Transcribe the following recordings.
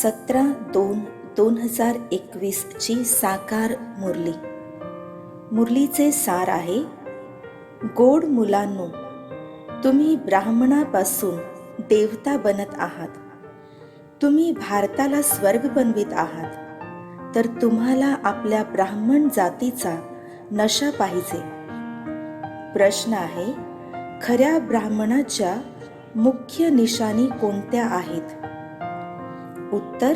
17/2/2021 ची साकार मुरली. मुरलीचे सार आहे: गोड मुलांनो, तुम्ही ब्राह्मणापासून देवता बनत आहात. तुम्ही भारताला स्वर्ग बनवित आहात, तर तुम्हाला आपल्या ब्राह्मण जातीचा नशा पाहिजे. प्रश्न आहे: खऱ्या ब्राह्मणाच्या मुख्य निशाणी कोणत्या आहेत? उत्तर: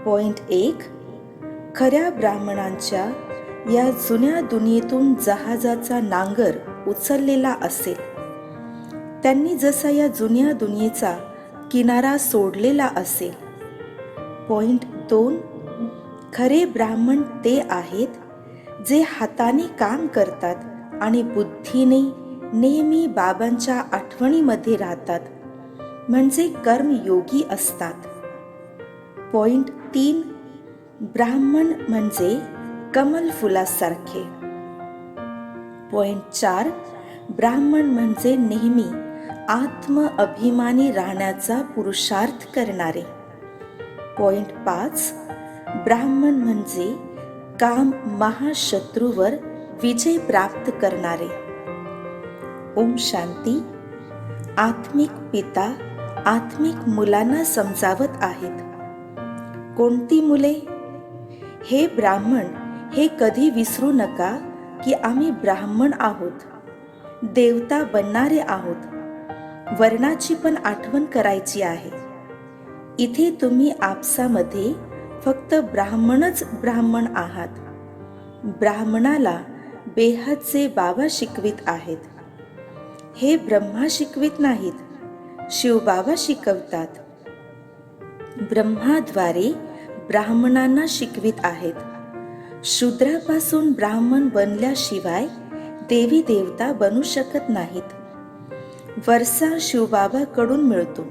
पॉइंट 1, खऱ्या ब्राह्मणांच्या या जुन्या दुनियेतून जहाजाचा नांगर उचललेला असेल. त्यांनी जसा या जुन्या दुनियेचा किनारा सोडलेला असेल. पॉइंट 2, खरे ब्राह्मण ते आहेत जे हाताने काम करतात आणि बुद्धीने नेहमी बाबांच्या आठवणीमध्ये राहतात, म्हणजे कर्मयोगी असतात. पॉइंट 3, ब्राह्मण म्हणजे कमल फुलासारखे. पॉइंट 4, ब्राह्मण म्हणजे नेहमी आत्म अभिमानी राहण्याचा पुरुषार्थ करणारे. पॉइंट 5, ब्राह्मण म्हणजे काम महाशत्रूवर विजय प्राप्त करणारे. ओम शांती. आत्मिक पिता आत्मिक मुलांना समजावत आहेत. कोणती मुले? हे ब्राह्मण, हे कधी विसरू नका की आम्ही ब्राह्मण आहोत, देवता बनणारे आहोत. वर्णाची पण आठवण करायची आहे. इथे तुम्ही आपसामध्ये फक्त ब्राह्मणच ब्राह्मण आहात. ब्राह्मणाला बेहदचे बाबा शिकवित आहेत. हे ब्रह्मा शिकवित नाहीत, शिवबाबा शिकवतात. ब्रह्माद्वारे ब्राह्मणांना शिकवित आहेत. शूद्रापासून ब्राह्मण बनल्याशिवाय देवी देवता बनू शकत नाहीत. वरसा शिवबाबाकडून मिळतो.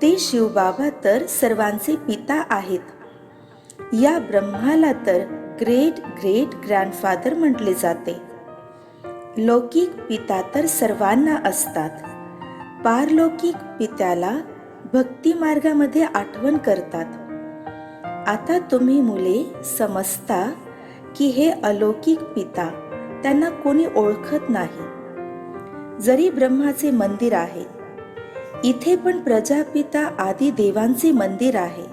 ते शिवबाबा तर सर्वांचे पिता आहेत. या ब्रह्माला तर ग्रेट ग्रेट ग्रँडफादर म्हटले जाते. लौकिक पिता तर सर्वांना असतात. पारलौकिक पित्याला भक्ती मार्गामध्ये आठवण करतात. आता तुम्ही मुले समजता की हे अलौकिक पिता, त्यांना कोणी ओळखत नाही. जरी ब्रह्माचे मंदिर आहे, इथे पण प्रजापिता आदी देवांचे मंदिर आहे.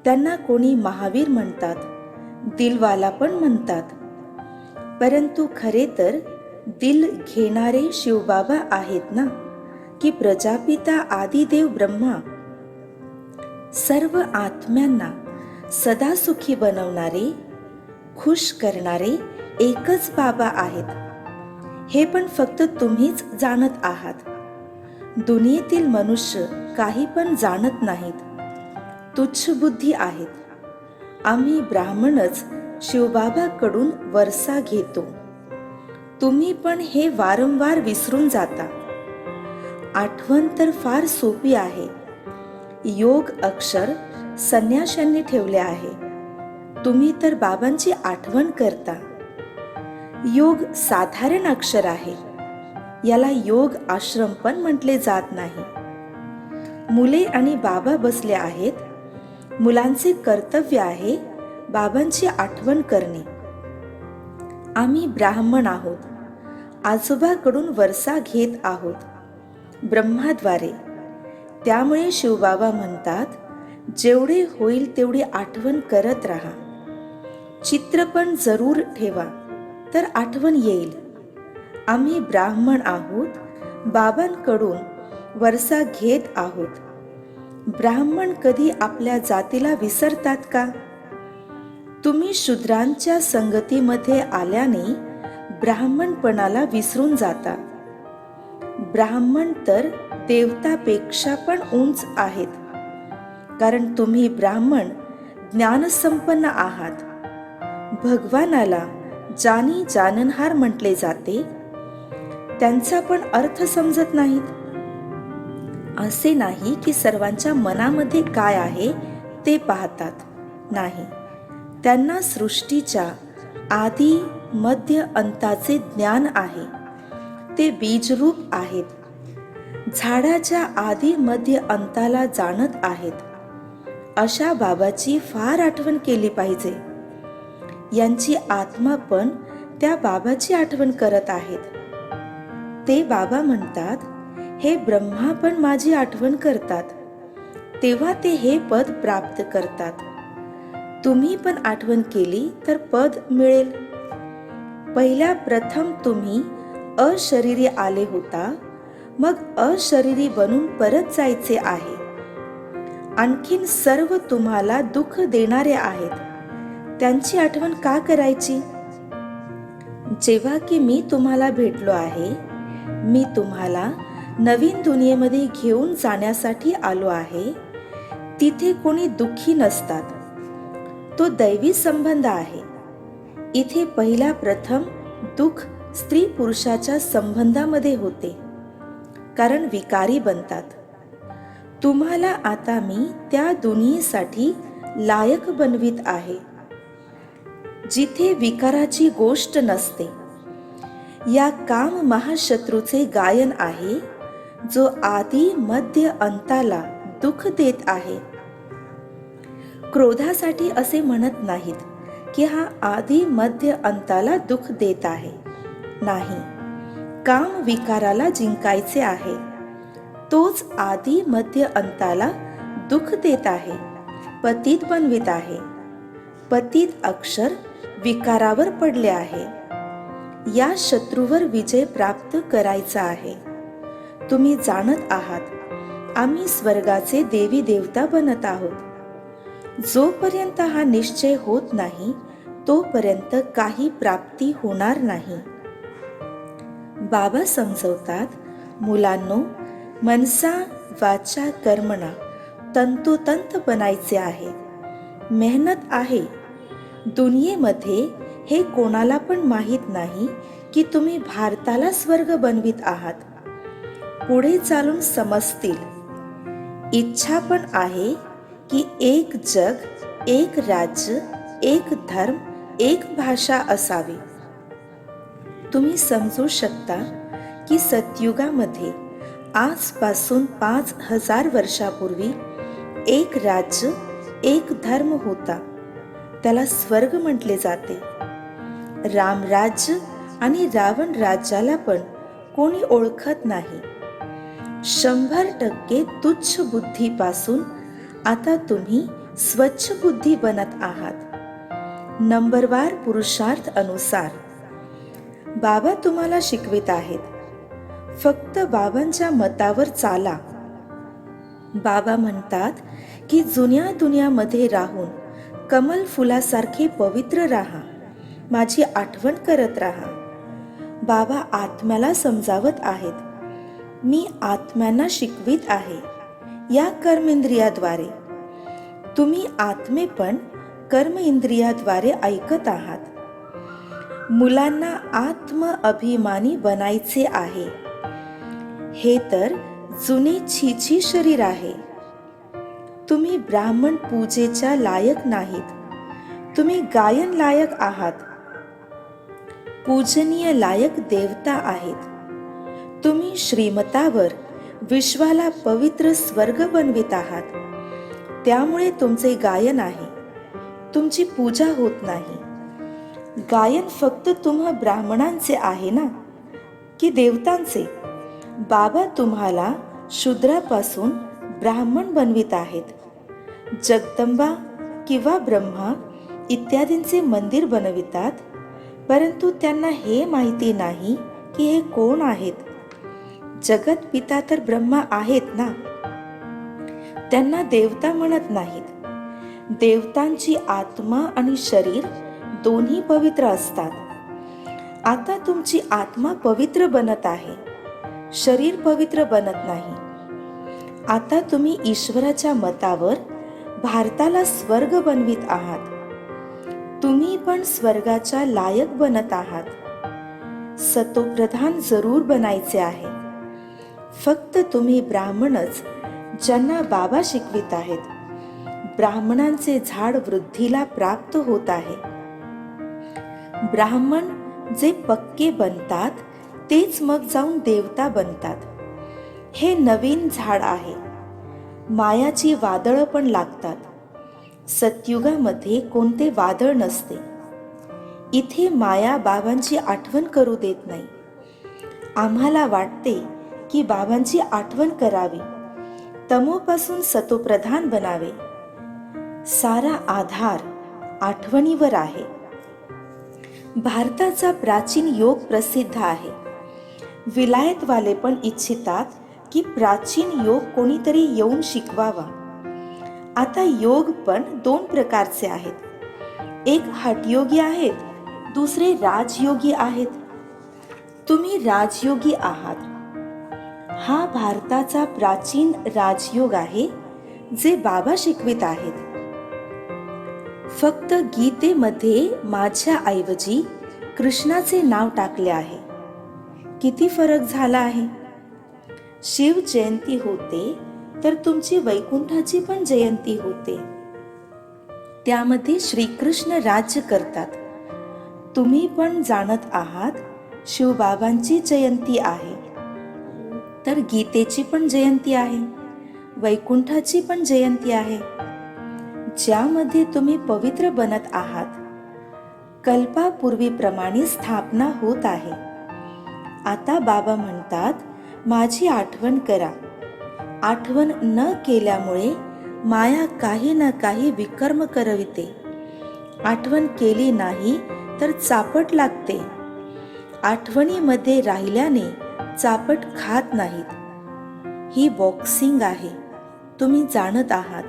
त्यांना कोणी महावीर म्हणतात, दिलवाला पण म्हणतात. परंतु खरे तर दिल घेणारे शिवबाबा आहेत ना, की प्रजापिता आदिदेव ब्रह्मा. सर्व आत्म्यांना सदा सुखी बनवणारे, खुश करणारे एकच बाबा आहेत. हे पण फक्त तुम्हीच जाणत आहात. दुनियेतील मनुष्य काही पण जाणत नाहीत, तुच्छ बुद्धी आहेत. आम्ही ब्राह्मणच शिवबाबाकडून वरसा घेतो. तुम्ही पण हे वारंवार विसरून जाता. आठवण तर फार सोपी आहे. योग अक्षर संन्याशांनी ठेवले आहे. तुम्ही तर बाबांची आठवण करता. योग साधारण अक्षर आहे. याला योग आश्रम पण म्हटले जात नाही. मुले आणि बाबा बसले आहेत. मुलांचे कर्तव्य आहे बाबांची आठवण करणे. आम्ही ब्राह्मण आहोत. आजोबाकडून वरसा घेत आहोत ब्रह्माद्वारे. त्यामुळे शिवबाबा म्हणतात, जेवढे होईल तेवढी आठवण करत राहा. चित्र पण जरूर ठेवा, तर आठवण येईल. आम्ही ब्राह्मण आहोत, बाबांकडून वरसा घेत आहोत. ब्राह्मण कधी आपल्या जातीला विसरतात का? तुम्ही शूद्रांच्या संगतीमध्ये आल्याने ब्राह्मणपणाला विसरून जाता. ब्राह्मण तर देवतापेक्षा पण उंच आहेत, कारण तुम्ही ब्राह्मण ज्ञानसंपन्न आहात. भगवानाला जानी जाननहार म्हटले जाते. त्यांचा पण अर्थ समजत नाहीत. असे नाही की सर्वांच्या मनामध्ये काय आहे ते पाहतात. नाही, त्यांना सृष्टीच्या आदी मध्य अंताचे ज्ञान आहे. ते बीजरूप आहेत. झाडाच्या आदी मध्य अंताला जाणत आहेत. अशा बाबाची फार आठवण केली पाहिजे. यांची आत्मा पण त्या बाबाची आठवण करत आहेत. ते बाबा म्हणतात, हे ब्रह्मा पण माझी आठवण करतात, तेव्हा ते हे पद प्राप्त करतात. तुम्ही पण आठवण केली तर पद मिळेल. पहिल्या प्रथम तुम्ही अशरीरी आले होता, मग अशरीरी बनून परत जायचे आहे. आणखीन सर्व तुम्हाला दुःख देणारे आहेत, त्यांची आठवण का करायची? जेव्हा की मी तुम्हाला भेटलो आहे, मी तुम्हाला नवीन दुनियेमध्ये घेऊन जाण्यासाठी आलो आहे. तिथे कोणी दुःखी नसतात, तो दैवी संबंध आहे. इथे पहिल्या प्रथम दुःख स्त्री पुरुषाच्या संबंधामध्ये होते, कारण विकारी बनतात. तुम्हाला आता मी त्या दुनियेसाठी लायक बनवित आहे, जिथे विकाराची गोष्ट नसते. या काम महाशत्रूचे गायन आहे, जो आदी मध्य अंताला दुःख देत आहे. क्रोधासाठी असे म्हणत नाहीत की हा आदी मध्य अंताला दुःख देत आहे. नाही, काम विकाराला जिंकायचे आहे. तोच आदी मध्य अंताला दुःख देत आहे, पतित बनवित आहे. पतित अक्षर विकारावर पडले आहे. या शत्रूवर विजय प्राप्त करायचा आहे. तुम्ही जाणत आहात, आम्ही स्वर्गाचे देवी देवता बनत आहोत. जोपर्यंत हा निश्चय होत नाही, तोपर्यंत काही प्राप्ती होणार नाही. बाबा समजवतात, मुलांनो, मनसा वाचा कर्मणा तंतोतंत बनायचे आहे. मेहनत आहे. दुनियेमध्ये हे कोणाला पण माहीत नाही की तुम्ही भारताला स्वर्ग बनवित आहात. पुढे चालून समजतील. इच्छा पण आहे की एक जग, एक राज्य, एक धर्म, एक भाषा असावी. तुम्ही समजू शकता की सतयुगामध्ये आजपासून 5000 वर्षापूर्वी एक राज्य, एक धर्म होता. त्याला स्वर्ग म्हटले जाते. रामराज्य आणि रावण राज्याला पण कोणी ओळखत नाही. 100% तुच्छ बुद्धीपासून आता तुम्ही स्वच्छ बुद्धी बनत आहात. नंबरवार पुरुषार्थ अनुसार बाबा तुम्हाला शिकवित आहेत. फक्त बाबांच्या मतावर चाला. बाबा म्हणतात की जुन्या दुनियामध्ये राहून कमल फुलासारखे पवित्र राहा, माझी आठवण करत राहा. बाबा आत्म्याला समजावत आहेत. मी आत्म्यांना शिकवित आहे या कर्मेंद्रियाद्वारे. तुम्ही आत्मे पण कर्म इंद्रियाद्वारे ऐकत आहात. मुलांना आत्म अभिमानी बनायचे आहे. हे तर जुने छीछी शरीर आहे. तुम्ही ब्राह्मण पूजेच्या लायक नाहीत. तुम्ही गायन लायक आहात. पूजनीय लायक देवता आहेत. तुम्ही श्रीमतावर विश्वाला पवित्र स्वर्ग बनवित आहात. त्यामुळे तुमचे गायन आहे. तुमची पूजा होत नाही. गायन फक्त तुम्हा ब्राह्मणांचे आहे ना, की देवतांचे? बाबा तुम्हाला शूद्रापासून ब्राह्मण बनवित आहेत. जगदंबा किंवा ब्रह्मा इत्यादींचे मंदिर बनवितात, परंतु त्यांना हे माहिती नाही की हे कोण आहेत. जगत पिता तर ब्रह्मा आहेत ना. त्यांना देवता म्हणत नाहीत. देवतांची आत्मा आणि शरीर दोन्ही पवित्र असतात. आता तुमची आत्मा पवित्र बनत आहे, शरीर पवित्र बनत नाही. आता तुम्ही ईश्वराच्या मतावर भारताला स्वर्ग बनवित आहात. तुम्ही पण स्वर्गाच्या लायक बनत आहात. सतोप्रधान जरूर बनायचे आहे. फक्त तुम्ही ब्राह्मणच, ज्यांना बाबा शिकवित आहेत. ब्राह्मणांचे झाड वृद्धीला प्राप्त होत आहे. ब्राह्मण जे पक्के बनतात, तेच मग जाऊन देवता बनतात. हे नवीन झाड आहे. मायाची वादळं पण लागतात. सतयुगामध्ये कोणते वादळ नसते. इथे माया बाबांची आठवण करू देत नाही. आम्हाला वाटते की बाबांची आठवण करावी, तमोपासून सतोप्रधान बनावे. सारा आधार आठवणीवर आहे. भारताचा प्राचीन योग प्रसिद्ध आहे. विलायतवाले पण इच्छितात की प्राचीन योग कोणीतरी येऊन शिकवावा. आता योग पण 2 प्रकारचे आहेत. एक हठयोगी आहेत, दुसरे राजयोगी आहेत. तुम्ही राजयोगी आहात. हा भारताचा प्राचीन राजयोग आहे जे बाबा शिकवित आहेत. फक्त गीतेमध्ये माझ्या ऐवजी कृष्णाचे नाव टाकले आहे. किती फरक झाला आहे. शिव जयंती होते तर तुमची वैकुंठाची पण जयंती होते. त्यामध्ये श्रीकृष्ण राज्य करतात. तुम्ही पण जाणत आहात शिवबाबांची जयंती आहे, तर गीतेची पण जयंती आहे, वैकुंठाची पण जयंती आहे, ज्यामध्ये तुम्ही पवित्र बनत आहात. कल्पापूर्वीप्रमाणे स्थापना होत आहे. आता बाबा म्हणतात, माझी आठवण करा. आठवण न केल्यामुळे माया काही ना काही विकर्म करविते. आठवण केली नाही तर चापट लागते. आठवणीमध्ये राहिल्याने चापट खात नाहीत. ही बॉक्सिंग आहे, तुम्ही जाणत आहात.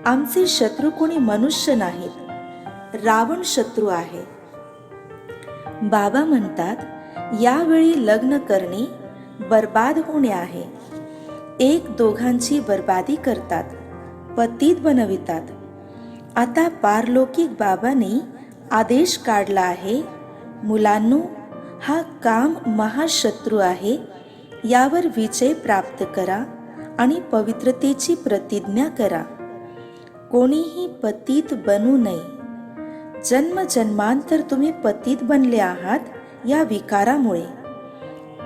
आमचे शत्रू कोणी मनुष्य नाहीत, रावण शत्रू आहे. बाबा म्हणतात, यावेळी लग्न करणे बर्बाद होणे आहे. एक दोघांची बर्बादी करतात, पतित बनवितात. आता पारलौकिक बाबांनी आदेश काढला आहे, मुलांनो, हा काम महाशत्रू आहे. यावर विजय प्राप्त करा आणि पवित्रतेची प्रतिज्ञा करा. कोणीही पतित बनू नये. जन्मजन्मांतर तुम्ही पतित बनले आहात या विकारामुळे.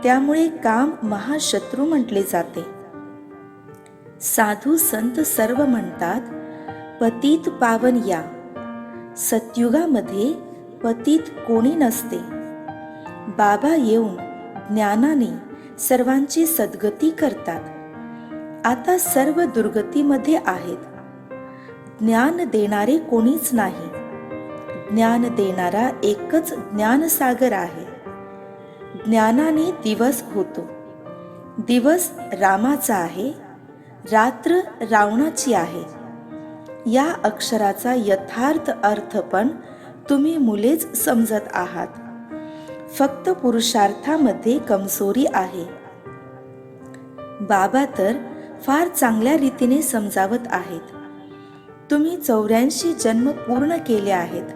त्यामुळे काम महाशत्रू म्हटले जाते. साधू संत सर्व म्हणतात, पतित पावन या. सतयुगामध्ये पतित कोणी नसते. बाबा येऊन ज्ञानाने सर्वांची सद्गती करतात. आता सर्व दुर्गतीमध्ये आहेत. ज्ञान देणारे कोणीच नाही. ज्ञान देणारा एकच ज्ञानसागर आहे. ज्ञानाने दिवस होतो. दिवस रामाचा आहे, रात्र रावणाची आहे. या अक्षराचा यथार्थ अर्थ पण तुम्ही मुलेच समजत आहात. फक्त पुरुषार्थामध्ये कमजोरी आहे. बाबा तर फार चांगल्या रीतीने समजावत आहेत. तुम्ही 84 जन्म पूर्ण केले आहेत.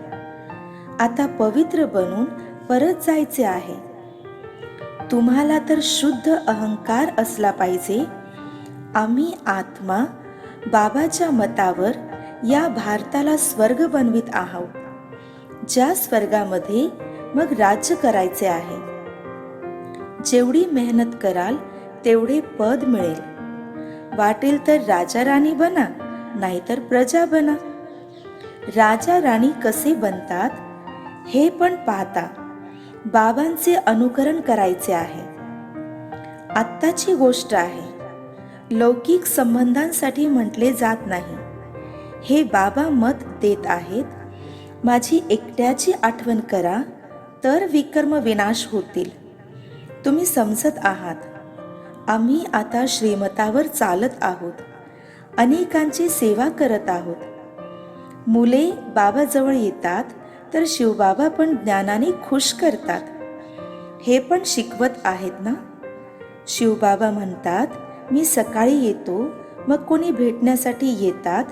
आता पवित्र बनून परत जायचे आहे. तुम्हाला तर शुद्ध अहंकार असला पाहिजे. आम्ही आत्मा बाबाच्या मतावर या भारताला स्वर्ग बनवित आहोत, ज्या स्वर्गामध्ये मग राज्य करायचे आहे. जेवढी मेहनत कराल तेवढे पद मिळेल. वाटेल तर राजा राणी बना, नाहीतर प्रजा बना. राजा राणी कसे बनतात हे पण पाहता. बाबांचे अनुकरण करायचे आहे. आत्ताची गोष्ट आहे. लौकिक संबंधांसाठी म्हटले जात नाही. हे बाबा मत देत आहेत, माझी एकट्याची आठवण करा तर विकर्म विनाश होतील. तुम्ही समजत आहात. आम्ही आता श्रीमतावर चालत आहोत. अनेकांची सेवा करत आहोत. मुले बाबाजवळ येतात तर शिवबाबा पण ज्ञानाने खुश करतात. हे पण शिकवत आहेत ना. शिवबाबा म्हणतात, मी सकाळी येतो, मग कोणी भेटण्यासाठी येतात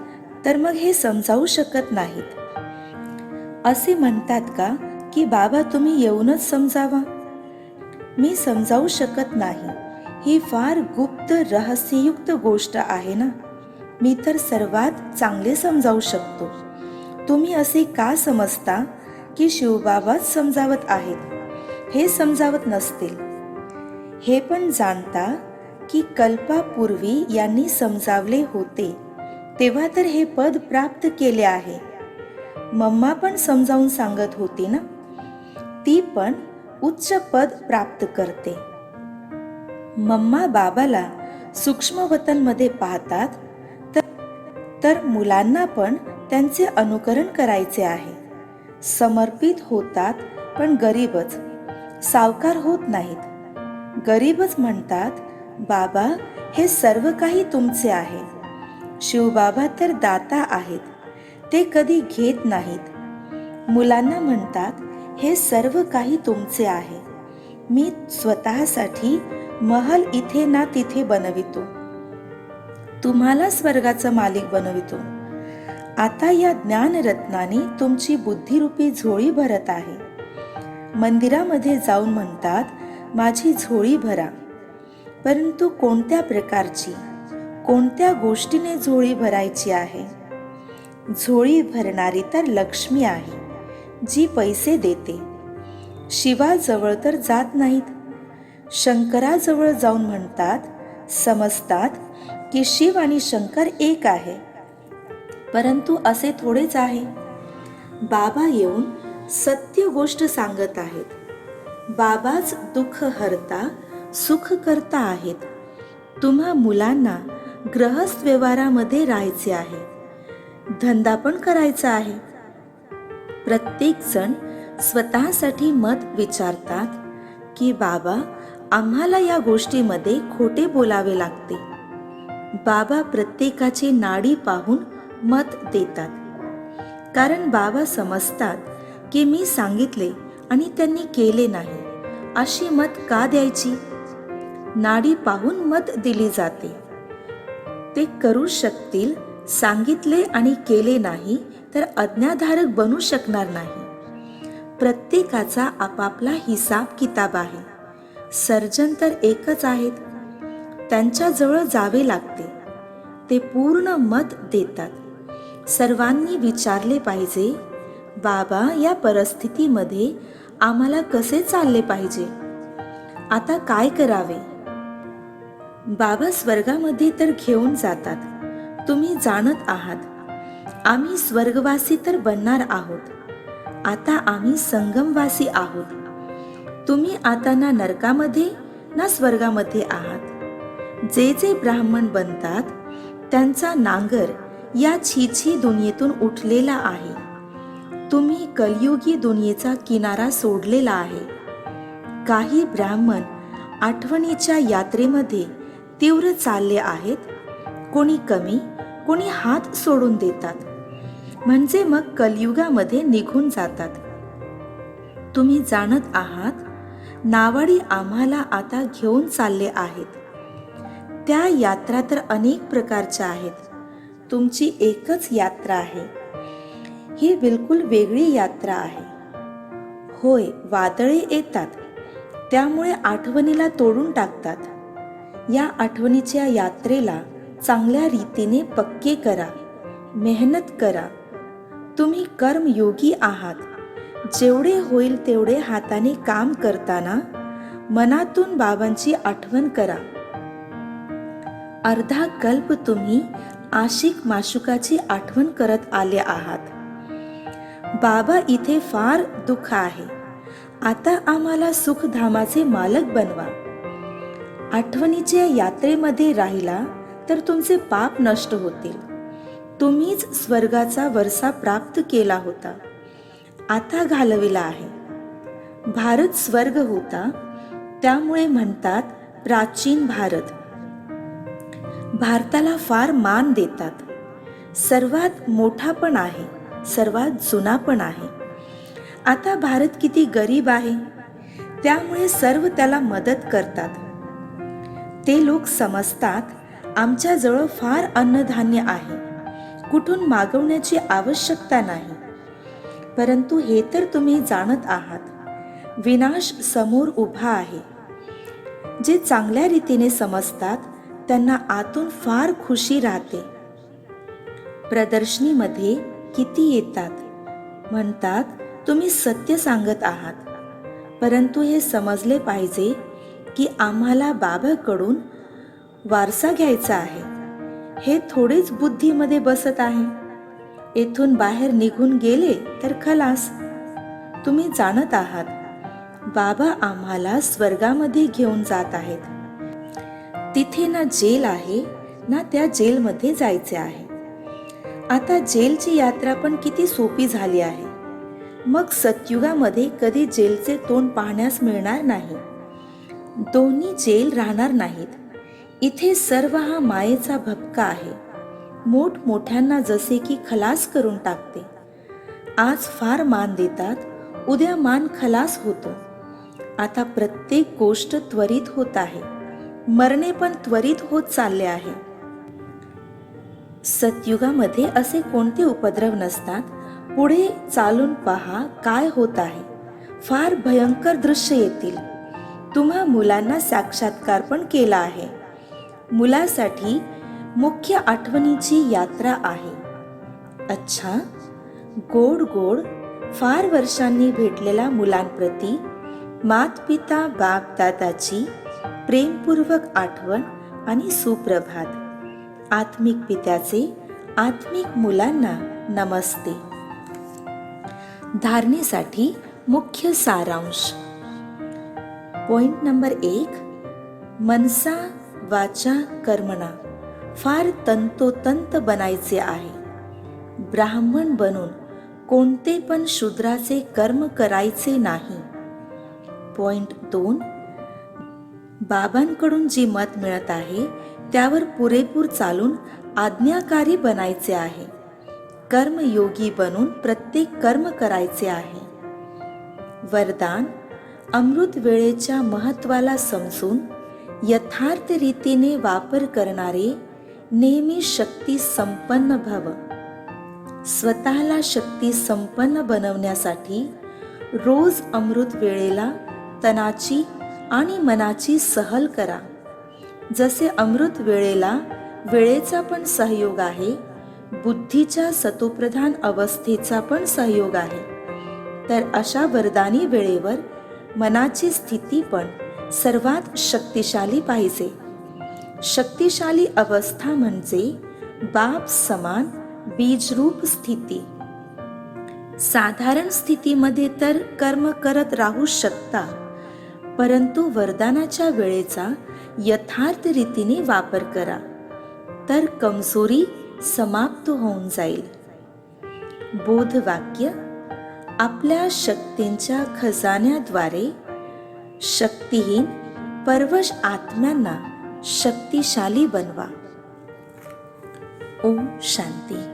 तर मग हे समजावू शकत नाहीत. असे म्हणतात का की बाबा तुम्ही येऊनच समजावा. मी समजावू शकत नाही. ही फार गुप्त रहस्ययुक्त गोष्ट आहे ना. मी तर सर्वात चांगले समजावू शकतो. तुम्ही असे का समजता की शिवबाबाच समजावत आहेत. हे समजावत नसतील. हे पण जाणता की कल्पापूर्वी यांनी समजावले होते तेव्हा तर हे पद प्राप्त केले आहे. मम्मा पण समजावून सांगत होती ना, ती पण उच्च पद प्राप्त करते. मम्मा बाबाला सूक्ष्मवतनमध्ये पाहतात, तर मुलांना पण त्यांचे अनुकरण करायचे आहे. समर्पित होतात, पण गरीबच, सावकार होत नाहीत. गरीबच म्हणतात, बाबा हे सर्व काही तुमचे आहे. शिवबाबा तर दाता आहेत, ते कधी घेत नाहीत. मुलांना म्हणतात, हे सर्व काही तुमचे आहे. मी स्वतःसाठी महल इथे ना तिथे बनवितो, तुम्हाला स्वर्गाचा मालिक बनवितो. आता या ज्ञानरत्नाने तुमची बुद्धिरूपी झोळी भरत आहे. मंदिरामध्ये जाऊन म्हणतात, माझी झोळी भरा. परंतु कोणत्या प्रकारची, कोणत्या गोष्टीने झोळी भरायची आहे? झोळी भरणारी तर लक्ष्मी आहे, जी पैसे देते. शिवाजवळ तर जात नाहीत. शंकराजवळ जाऊन म्हणतात, समजतात की शिव आणि शंकर एक आहे. परंतु असे थोडेच आहे. बाबा येऊन सत्य गोष्ट सांगत आहेत. बाबाच दुःख हरता, सुख करता आहेत. तुम्हा मुलांना गृहस्थ व्यवहारामध्ये राहायचे आहे, धंदा पण करायचा आहे. प्रत्येक जण स्वतःसाठी मत विचारतात की बाबा आम्हाला या गोष्टीमध्ये खोटे बोलावे लागते. बाबा प्रत्येकाची नाडी पाहून मत देतात, कारण बाबा समजतात की मी सांगितले आणि त्यांनी केले नाही, अशी मत का द्यायची? नाडी पाहून मत दिली जाते. ते करू शकतील, सांगितले आणि केले नाही तर आज्ञाधारक बनू शकणार नाही. प्रत्येकाचा आपापला हिसाब किताब आहे. सर्जन तर एकच आहेत, त्यांच्याजवळ जावे लागते. ते पूर्ण मत देतात. सर्वांनी विचारले पाहिजे, बाबा या परिस्थितीमध्ये आम्हाला कसे चालले पाहिजे, आता काय करावे? बाबा स्वर्गामध्ये तर घेऊन जातात. तुम्ही जाणत आहात, आम्ही स्वर्गवासी तर बनणार आहोत. आता आम्ही संगमवासी आहोत. तुम्ही आता ना नरकामध्ये ना स्वर्गामध्ये आहात. जे जे ब्राह्मण बनतात त्यांचा नांगर या छीछी दुनियेतून उठलेला आहे. तुम्ही कलियुगी दुनियेचा किनारा सोडलेला आहे. काही ब्राह्मण आठवणीच्या यात्रेमध्ये तीव्र चालले आहेत. कोणी कमी, कोणी हात सोडून देतात, म्हणजे मग कलियुगामध्ये निघून जातात. तुम्ही जाणत आहात, नावाडी आम्हाला आता घेऊन चालले आहेत. त्या यात्रा तर अनेक प्रकारच्या आहेत. तुमची एकच यात्रा आहे. ही बिलकुल वेगळी यात्रा आहे. होय, वादळे येतात, त्यामुळे आठवणीला तोडून टाकतात. या आठवणीच्या यात्रेला चांगल्या रीतीने पक्के करा, मेहनत करा. तुम्ही कर्मयोगी आहात. जेवढे होईल तेवढे हाताने काम करताना मनातून बाबांची आठवण करा. अर्धा कल्प तुम्ही आशिक माशुकाची आठवण करत आले आहात. बाबा इथे फार दुःख आहे, आता आम्हाला सुखधामाचे मालक बनवा. आठवणीच्या यात्रेमध्ये राहिला तर तुमचे पाप नष्ट होतील. तुम्हीच स्वर्गाचा वरसा प्राप्त केला होता, आता घालविला आहे. भारत स्वर्ग होता, त्यामुळे म्हणतात प्राचीन भारत. भारताला फार मान देतात. सर्वात मोठा पण आहे, सर्वात जुना पण आहे. आता भारत किती गरीब आहे, त्यामुळे सर्व त्याला मदत करतात. ते लोक समजतात, आमच्याजवळ फार अन्नधान्य आहे, कुठून मागवण्याची आवश्यकता नाही. परंतु हे तर तुम्ही जाणत आहात, विनाश समोर उभा आहे. जे चांगल्या रीतीने समजतात त्यांना आतून फार खुशी राहते. प्रदर्शनीमध्ये किती येतात, म्हणतात तुम्ही सत्य सांगत आहात. परंतु हे समजले पाहिजे की आम्हाला बाबाकडून वारसा घ्यायचा आहे. हे थोडेच बुद्धीमध्ये बसत आहे. येथून बाहेर निघून गेले तर खलास. तुम्ही जाणत आहात, बाबा आम्हाला स्वर्गामध्ये घेऊन जात आहेत. तिथे ना जेल आहे ना त्या जेलमध्ये जायचे आहे. आता जेलची यात्रा पण किती सोपी झाली आहे. मग सतयुगामध्ये कधी जेलचे तोंड पाहण्यास मिळणार नाही. दोन्ही जेल राहणार नाहीत. इथे सर्व हा मायेचा भपका आहे. मोठमोठ्यांना जसे की खलास करून टाकते. आज फार मान देतात, उद्या मान खलास होतो. आता प्रत्येक गोष्ट त्वरित होत आहे. मरणे पण त्वरित होत चालले आहे. सतयुगामध्ये असे कोणते उपद्रव नसतात. पुढे चालून पहा काय होत आहे. फार भयंकर दृश्य येतील. तुम्हा मुलांना साक्षात्कार पण केला आहे. मुलासाठी मुख्य आठवणीची यात्रा आहे. अच्छा, गोड गोड फार वर्षांनी भेटलेल्या मुलांप्रती मातपिता बाप दादाची प्रेमपूर्वक आठवण आणि सुप्रभात. आत्मिक पित्याचे आत्मिक मुलांना नमस्ते. धारणेसाठी मुख्य सारांश. पॉइंट नंबर 1, मनसा वाचा कर्मणा फार तंतोतंत बनायचे आहे. ब्राह्मण बनून कोणते पण शूद्राचे कर्म करायचे नाही. पॉइंट 2, बाबांकडून जी मत मिळत आहे त्यावर पुरेपूर चालून आज्ञाकारी बनायचे आहे. कर्मयोगी बनून प्रत्येक कर्म करायचे आहे. वरदान, अमृत वेळेच्या महत्वाला समजून यथार्थ रीतीने वापर करणारे नेहमी शक्ती संपन्न भव. स्वतःला शक्ती संपन्न बनवण्यासाठी रोज अमृत वेळेला तनाची आणि मनाची सहल करा. जसे अमृत वेळेला वेळेचा पण सहयोग आहे, बुद्धीच्या सतोप्रधान अवस्थेचा पण सहयोग आहे, तर अशा वरदानी वेळेवर मनाची स्थिती पण सर्वात शक्तिशाली पाहिजे. शक्तिशाली अवस्था म्हणजे बाप समान बीजरूप स्थिती. साधारण स्थितीमध्ये तर कर्म करत राहू शकता, परंतु वरदानाच्या वेळेचा यथार्थ रीतीने वापर करा, तर कमजोरी समाप्त होऊन जाईल. बोधवाक्य, आपल्या शक्तींच्या खजान्याद्वारे शक्तिहीन परवश आत्म्यांना शक्तिशाली बनवा. ओम शांती.